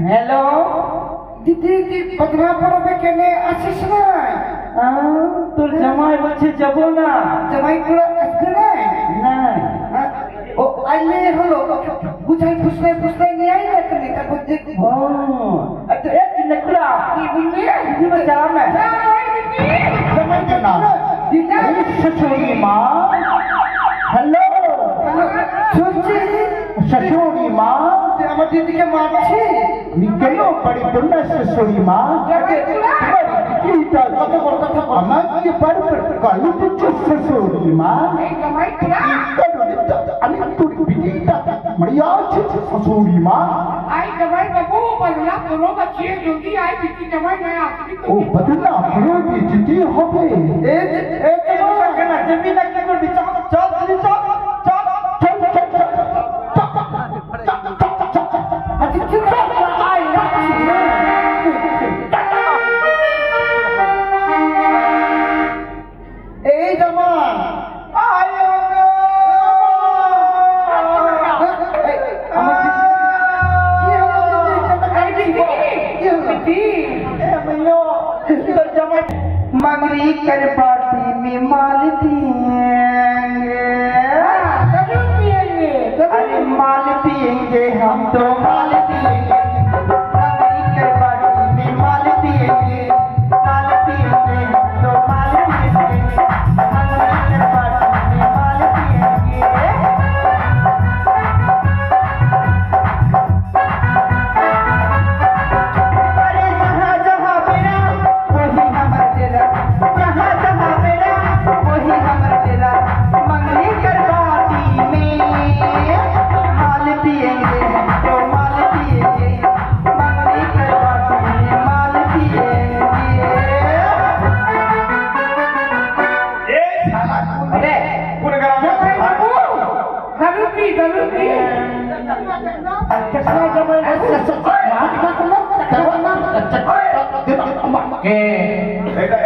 Hello দিদি পদনা পড়বে কেনে আসিস না? তোর জামাই বলছে যাবো না। জামাই পুরো আসবে না? না ও আইলে হলো বুঝাই ফুসলাই নিয়ে আইলে তুমি তারপর দেখবো। আচ্ছা এক নেকড়া কি বললি? দিদি মা যাও না। জামাই না দিদি শাশুড়ি মা। হ্যালো শুনছি শাশুড়ি মা। আমার দিদিকে মারছি কেন বাড়ি তোর না শাশুড়ি মা? আমাকে বারবার কালু দিচ্ছে শাশুড়ি মা। আমি তোর বিটিটা মরিয়া আছে শাশুড়ি মা। आई जमाई बाबू बदला करो बच्चे जल्दी आई बिटी जमाई मैं आपकी ও বদলা পুরো বিটি হবে। কেন তুমি না কি করবি? চল দিদি চল চল চল চল চল আচ্ছা ঠিক আছে আই রাখছি। এই জামান আয়ো গো আমার কি হলো দিদি কাটি কি হলো দিদি এমনো তোর জামাই मंगरी कर पार्टी में माल पिएंगे। अरे माल पिएंगे हम तो माल पिएंगे। मंगरी कर पार्टी में माल पिएंगे हम तो माल पिएंगे। मंगरी कर पार्टी में माल पिएंगे। अरे जहाँ जहाँ मेरा वही हमारा तेरा, जहाँ जहाँ मेरा वही हमारा तेरा। मंगली कर पार्टी में माल पिएंगे हम तो माल पिएंगे। मंगली कर पार्टी में माल पिएंगे। अरे गलती किसने जमाई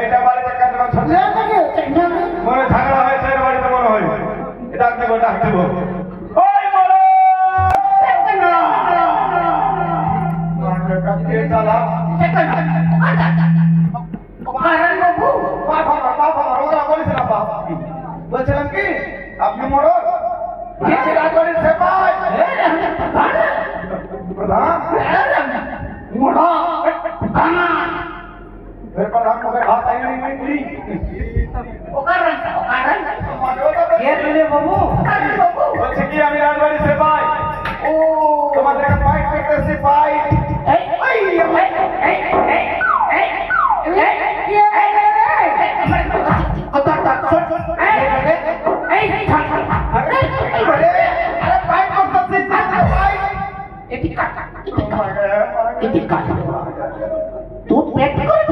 এটা বাড়িতে কাজ করছে মনে ঝগড়া হয়েছে এর বাড়িতে মনে হয় এটা দেবো ডাক দেবো ওই বলো কাকে চালা कारण बाबू ওরা বলেছিলাম বলছিলাম কি আপনি মোড়ল রাজবাড়ির সেপাই প্রধান मोड़ा फिर प्रधान मगर हाथ आई नहीं ये तुझे बाबू বলছে কি আমি রাজবাড়ির সেপাই ও তোমাদের একটা ফাইট করতেছি ফাইট तू पेट कर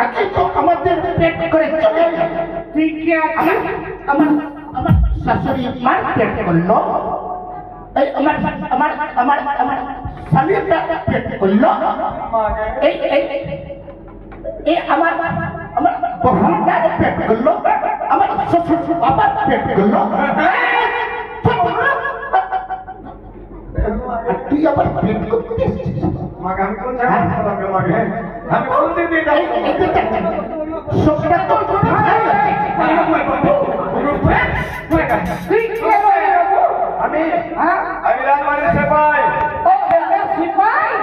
आगे तो আমাদের পেট করে চলে ठीक है আমার আমার শাশুড়ি মার পেট করলো এই আমার আমার আমার আমার স্বামীটা পেট করলো এই এই এই আমার আমার বহুটা পেট করলো আমার শ্বশুর বাবা পেট করলো তুই আবার পেট করতেছিস মাকে আমি কোন জায়গায় মাকে মাকে আমি কোন দিন দিয়ে যাই সবটা তো আমি আমি রাজবাড়ির সেপাই सिपाही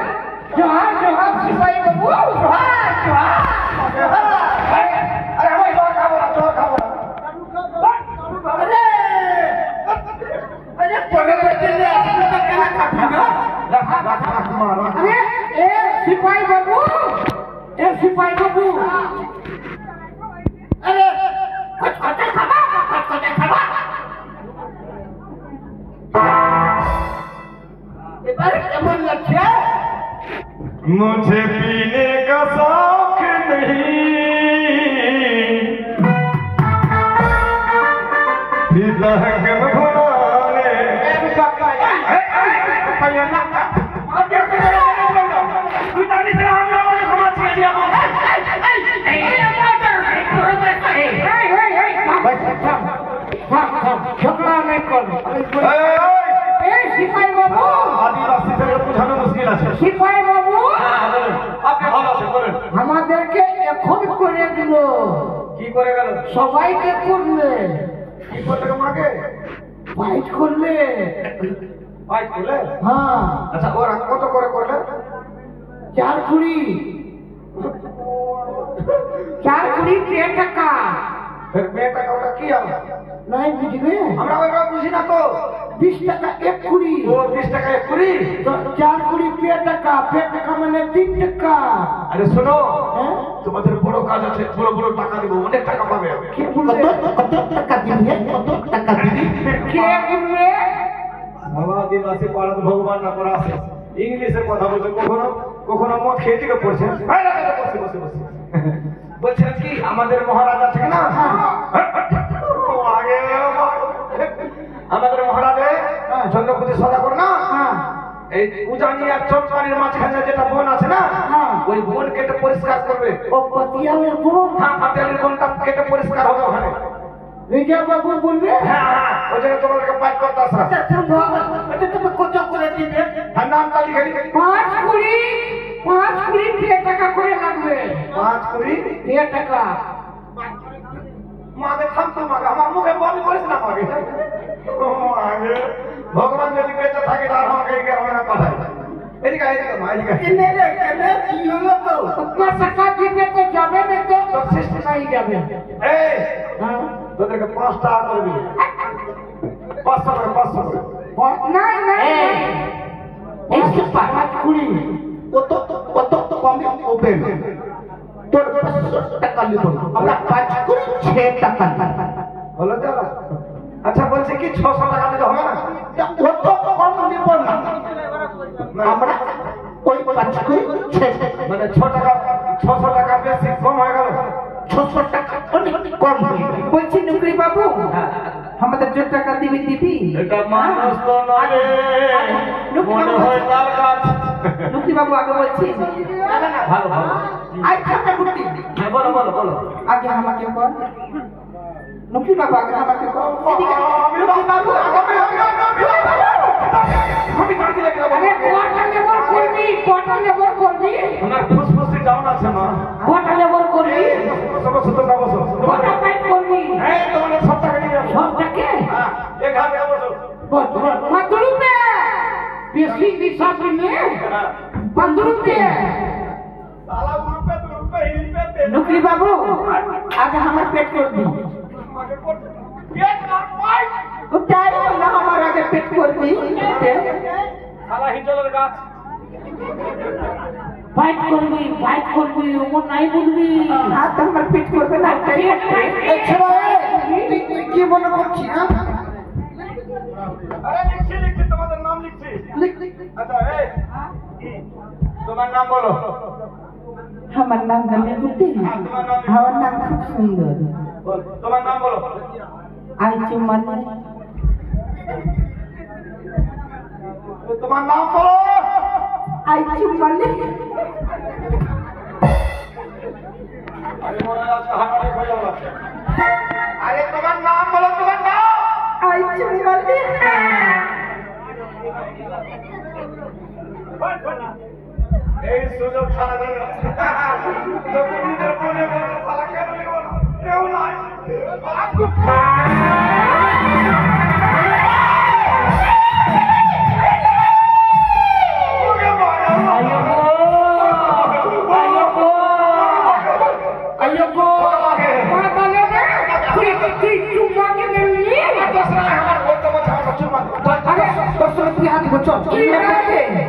जोहार जोहार सिपाही बाबू जोहार जोहार আরে আমি তো খাবো না তো খাবো না अरे अरे पड़े बच्चे ने आपको तो क्या काटूंगा अरे ए सिपाही बाबू अरे कुछ खाते खावा ये बारे कमर लक्ष्य मुझे पीने का शौक नहीं दहकन भुलाने झगड़ा नहीं कर सिपाही बाबू आदिवासी से সিপাই বাবু হ্যাঁ, বলুন। আপনি ভালো আছেন বলেন। আমাদেরকে এখন করে দিল, কি করে গেল? সবাইকে করলে, কি করলে মাকে? ফাইট করলে। ভাই করলে? হ্যাঁ, আচ্ছা ওরা কত করে করলে? 4 কুড়ি 10 টাকা। ফের মেয়ে টাকা ওটা কি আলো? নাই বুঝলে? আমরা ওইভাবে বুঝি না তো। 20 টাকা 1 কুড়ি, ও 20 টাকা 1 কুড়ি। তো 4 কুড়ি 2 টাকা, 2 টাকা মানে 3 টাকা। আরে শোনো, হ্যাঁ? তোমাদের বড় কাজ আছে, বড় বড় টাকা দিব, অনেক টাকা পাবে। কে বলবে? কত টাকা দিবি? কত টাকা দিবি? কে বলবে? বাবা দিবাসী পাড়াত ভগবান না পড়া আছে, ইংলিশে কথা বলছে, কখনো কখনো মদ খেয়ে থেকে পড়ছে। বসে বসে বসে বলছেন কি আমাদের মহারাজা ঠিক না? ও আগে আমাদের মহারাজে চন্দ্রপতি সদাগর না, হ্যাঁ, এই উজানি আর চটকানির মাঝখানে যেটা বন আছে না, হ্যাঁ। ওই বন কেটে পরিষ্কার করবে। ও পাতিয়ালের বোন হ্যাঁ, পাতিয়ালির বনটা কেটে পরিষ্কার হবে ওখানে। রেজা বাবু বলবে? হ্যাঁ হ্যাঁ, ওই জায়গায় তোমাদেরকে পাঠ করতে আসা। এটা তুমি কত করে দিবে? আর নামটা লিখে লিখে 5 কুড়ি 2 টাকা করে লাগবে। 5 কুড়ি 2 টাকা। মাকে থামতো মাকে, আমার মুখে বমি করিস না মাকে। ও মাকে, ভগবান যদি বেঁচে থাকে তার আমাকে এই গ্রামে পাঠায়। এদিকে এদিকে মা, এদিকে। কেনে রে কেনে কি হলো তো? 2 টাকা দিবে তো যাবে না তো? তোর সৃষ্টি নাই যাবে। এই হ্যাঁ। তোদেরকে 5 টাকা করে দিবি, 500 করে 500 করে। নাই নাই। এই 5 কুড়ি কত কত কমে ওপেন তোর 500 টাকা নিব না, আমরা 5 করে 6 টাকা নিব। হলো তো? আচ্ছা বলছি কি 600 টাকা দিলে হবে না? কত কম নিব না, আমরা ওই 5 করে 6 মানে 600 টাকা বেশি কম হয়ে গেল। 600 টাকা অনেক কম হয়ে গেল। বলছি নুকরি বাবু, আমাদের যে টাকা দিবি এটা মানুষ তো নয়, মনে হয় তার কাজ। নুকরি বাবু আগে বলছি, ভালো ভালো। আই খাতা গুটি হ্যাঁ, বলো বলো বলো। আগে আমাকে কর। নুকরি বাবু আগে আমাকে কর। এদিকে নুকরি বাবু আমি কাটি লেগে যাবো। আরে কটা লেবার করবি? কটা লেবার করবি? আমার ফুসফুসে ডাউন আছে মা। কটা লেবার করবি? বসো তো বসো। কটা পাইপ করবি? এই তোমাদের সব টাকা নিয়ে যাবো। সবটাকে? হ্যাঁ, এখানে বসো। কত রুপে? বেশি হিসাব নিয়ে হ্যাঁ। 5 রুপে। সালা রুপে হিলপে নুকরি বাবু আগে আমার পেট করবি। আগে কর। পেট না পাই। ওটাই না, আমার আগে পেট করবি। সালা হিজলের গাছ। ফাইট করবি, ওমন নাই বলবি। হাত আমার পেট করবে না, ওটাই তুই কি মনে করছিস? আরে লিখছি তোমাদের নাম লিখছি। আচ্ছা এই তোমার নাম বলো। আমার নাম গানে গুটি, তোমার নাম আমার নাম খুব সুন্দর। বল, তোমার নাম বলো। আই চুমান তোমার নাম বলো। আই চুমান আরে মনে আছে হাঁটারে খোঁজা বলো। আরে তোমার নাম বলো, তোমার নাম। আই চুমান এই সুযোগ ছাড়া দেবে না। তোকে নিজের মনে বলো, শালা কেন নেবো না? কেউ নাই। ওকে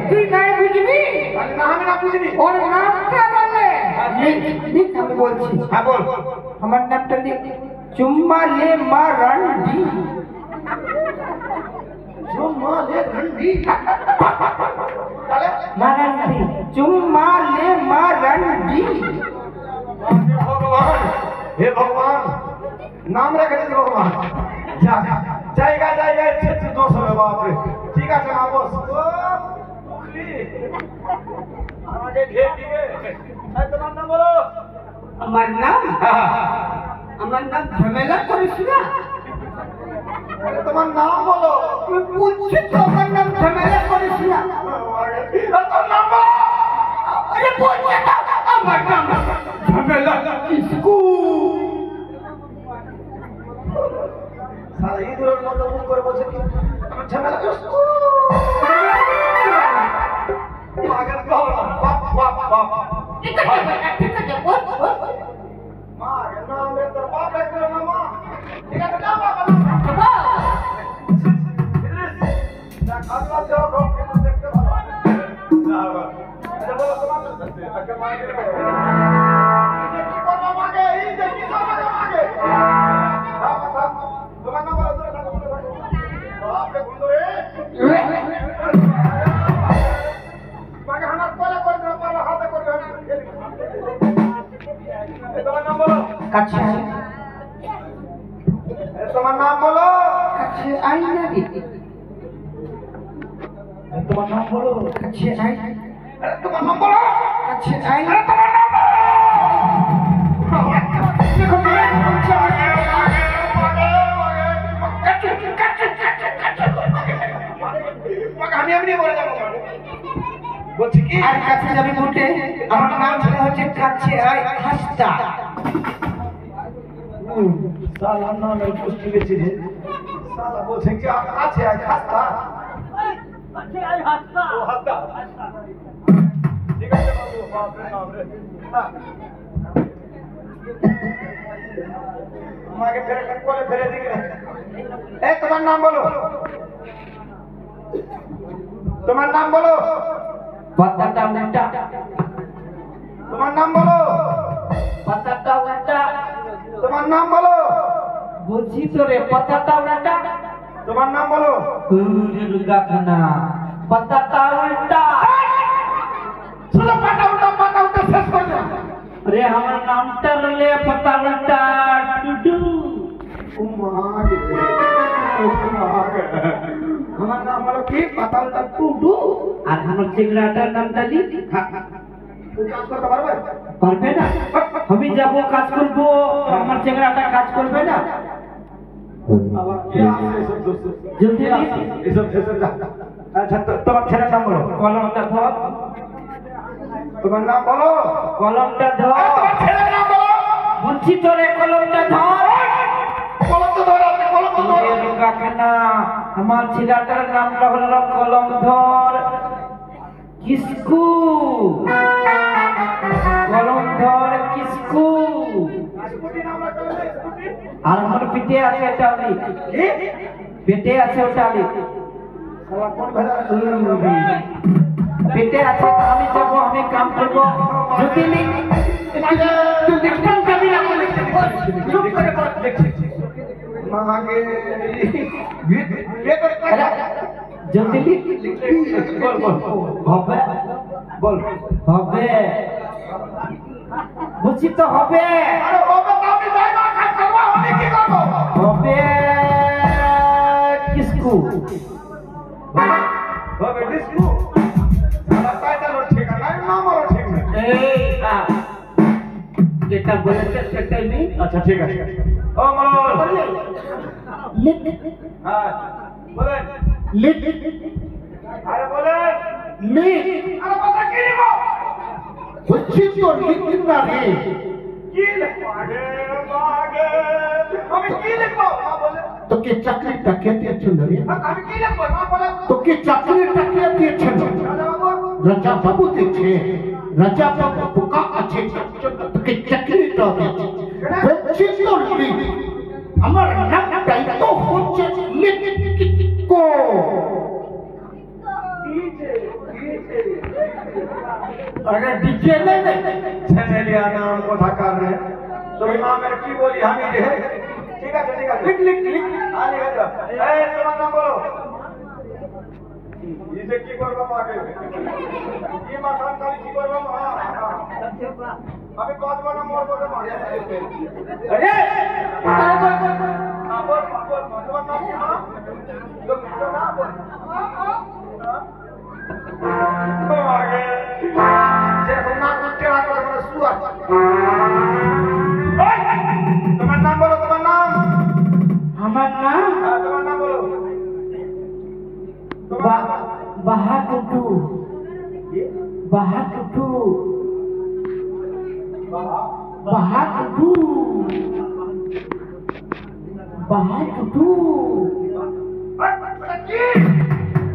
তুই নাই বুঝবি? আমি না বুঝিনি। ওর নামটা বলে। আমি বলছি, হ্যাঁ বল। আমার নামটা লিখ, চুম্মা লে মা রান্ডি। মারান্ডি। চুম্মা লে মা রান্ডি। ভগবান, হে ভগবান, নাম রেখে দিন ভগবান। জায়গায় জায়গায় ছেড়ে দোষ হবে বাপরে। ঠিক আছে মা বস। আমাকে ঘে দিবে। তোমার নাম বলো। আমার নাম ঝামেলা করিস না। তোমার নাম বলো। বলছি তো আমার নাম ঝামেলা করিস না। তোর নাম বলো। আরে বলছি তো আমার নাম ঝামেলা কিসকু। সারা ইঁদুরের মতো মুখ করে বলছে কি আমার ঝামেলা করছো। মাকে বলো না, বাপ বাপ বাপ। ঠিক আছে বল বল। মা নাম রে তোর বাপ ডাকতে না মা। ঠিক আছে না বাবা। না খাওয়া দাও গো কিন্তু দেখতে ভালো। না বাবা। এটা বলো তোমার আগে মাকে বলো। এই কি করব মাকে এই যে কি করব মাকে। তোমার নাম বলো তোর নাম বলো। বাপরে বন্ধু রে। মাকে হানাত করে না পারলে হাতে করে তোমার নাম বলো। কাছে তোমার নাম বলো। কাছে আই না রে। তোমার নাম বলো। কাছে আই। তোমার নাম বলো। কাছে আই। তোমার নাম বলো। আমি এমনি বলে যাবো বলছি কি আর কাছে যাবি মোটে। আমার নাম হচ্ছে কাছে আই হাসতা। সালা নামের পুষ্টি গেছি রে সালা বলছে কি আছে আজ হাসতা আছে আজ হাসতা ও হাসতা ঠিক আছে বাবু বাপরে নাম রে আমাকে ফেরে করে ফেরে দিকে এই তোমার নাম বলো। তোমার নাম বলো। পাতাটা উল্টা। তোমার নাম বলো। পাতাটা উল্টা। তোমার নাম বলো। বলছি তো রে পাতাটা উল্টা। তোমার নাম বলো। দুর্গা খানা পাতাটা উল্টা। শুধু পাতা উল্টা শেষ করে দাও। अरे हमारा नाम टर ले पता उल्टा टुडू। আমার নাম হলো কি পাতা উল্টা টুডু। আর আমার চেংড়াটার নাম ডালি তুই কাজ করতে পারবে? পারবে না। আমি যাব কাজ করব, আমার চেংড়াটা কাজ করবে না। আবার কি আছে এসব দোষ? জলদি এসব যা। আচ্ছা তোমার ছেলের নাম বলো। কলমটা ধর। তোমার নাম বলো। কলমটা ধর। তোমার ছেলের নাম বলো। বলছি তো রে কলমটা ধর। কলম তো ধরো আপনি কলম তো ধরো। দুর্গা খানা আমার ছেলেটার নামটা হলো কলম ধর কিসকু। কলম ধর কিসকু। স্কুটি নাম রাখা হলো স্কুটি। আর আমার পেটে আছে ওটা লিখ। কি? পেটে আছে ওটা লিখ। শালা কোন ভেজা? পেটে আছে তো আমি যাবো, আমি কাম করবো। যদি লিখ তুই দেখতাম যাবি না বলে চুপ করে বল। মাগে বিয়ে করে জলদি লিখ। বল বল হবে বল। হবে বলছি তো হবে। আরে বাবা তো আমি যাই না কাজ করব আমি কি করব? হবে কিসকু। হবে ডিসকু। শালা টাইটেল ঠিক আছে নাম হলো ঠিক না। এই যেটা বলেছে সেটাই নেই। আচ্ছা ঠিক আছে। ও মনোল লিখ হ্যাঁ বলেন। লিখ আরে বলেন। লিখ। আরে বাবা কি লিখো? বলছি তো লিখ না রে। কি লিখো? আগে মাগে আমি কি লিখবো? না বলে তোকে চাকরিটা কে দিয়েছিল রে? আমি কি লিখবো? না বলে তোকে চাকরিটা কে দিয়েছিল? রাজা বাবু রাজা বাবু দিয়েছে। রাজা বাবু বোকা আছে, তোকে চাকরিটা দিয়েছে। বলছি তো লিখ। আমার নামটাই তো হচ্ছে লিখ কো। अरे डीजे ले ले। ছেলেলিয়া নাম কোথাকার রে? তুমি নামের কি বলি আমি রে? ঠিক আছে ঠিক আছে। लिख लिख लिख। হ্যাঁ লিখে দাও। এই তোমার নাম বলো। ইসে কি করবো মাকে? কি মাথান কালি কি করবো মা? আমি বাঁচবো না মরবো রে মা। अरे হ্যাঁ, বল বল তোমার নাম কি মা? লক্ষ্মী না বল। মাকে যেরকম নাম করতে না করে মানে সুয়ার। তোমার নাম বলো তোমার নাম। हमारा नाम হ্যাঁ তোমার নাম टुटू बहा टुटू बहा टुटू बहा टुटू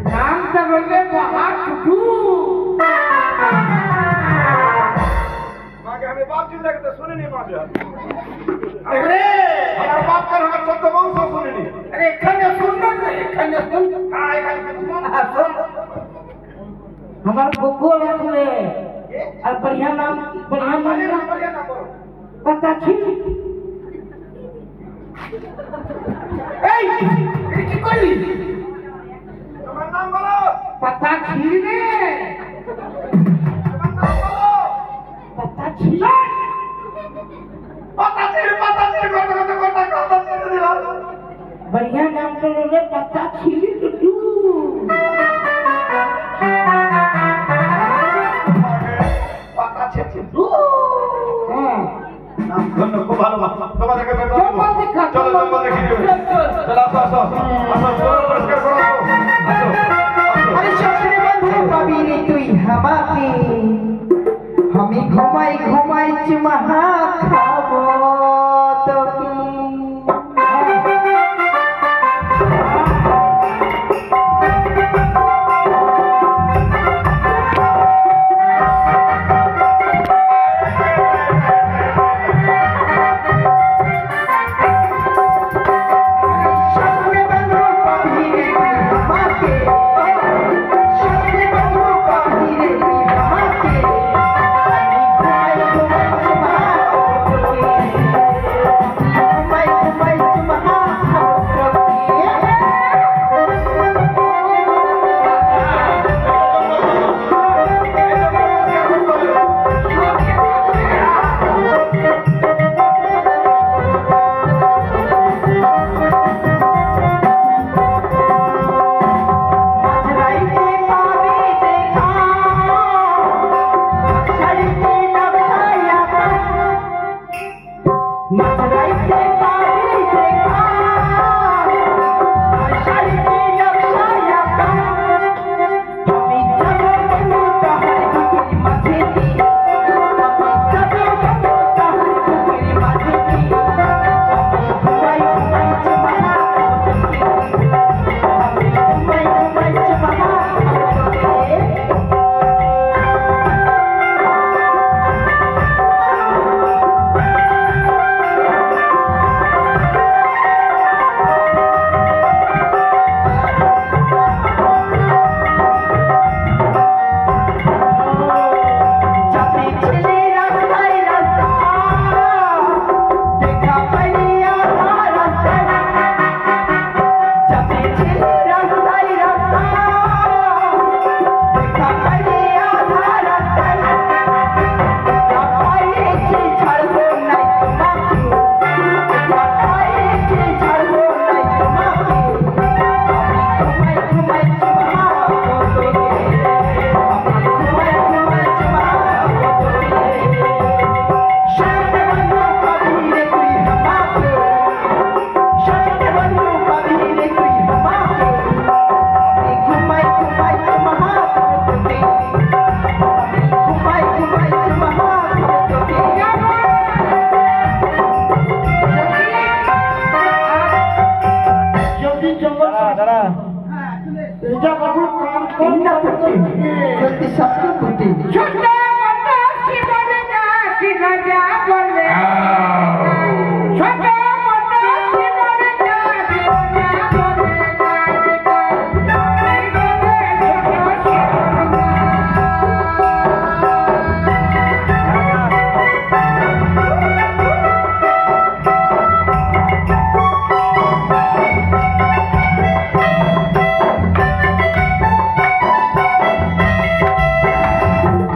नाम तो बोले बहा टुटू मागे हमें बात चिंता करते सुने नहीं मागे अरे हमारा बात कर हमारा शब्द वंश सुने नहीं अरे खन्ने सुनना नहीं खन्ने सुन हाँ एक सुन हमारे गोगो रखले और बढ़िया नाम बढ़िया नाम बोलो पता छी ए की कोली तुम्हारा नाम बोलो पता छी रे तुम्हारा नाम बोलो पता छी बढ़िया नाम तो ले पता छी टुटू पता छे हां नाम धन्य खूब ভালো তোমাদের কাছে চলো জঙ্গল দেখি দিও চলো আসো আসো আসো পরিষ্কার করো আসো अरे छोटे बंधु कबीरे तुई हमाके हमें घुमाई घुमाई चुमहा खाबो तो की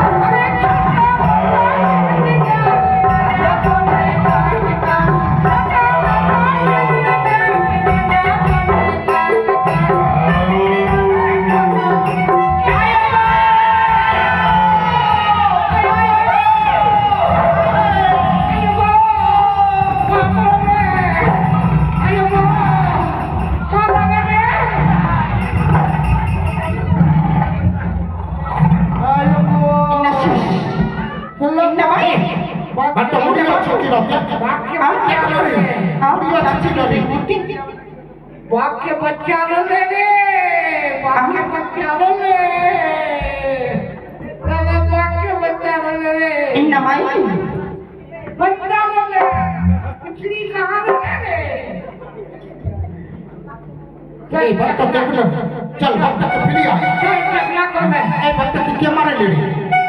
अरे बट मुड़ी अच्छी की रहती मुड़ी अच्छी की रहती वाक्य बच्चा रे वाक्य बच्चा रे वाक्य बच्चा रे इन नमाई बच्चा रे पिछली कहां रे ए बात तो देख लो चल बात तो फिर आ क्या कर मैं ए बात की क्या मारे ले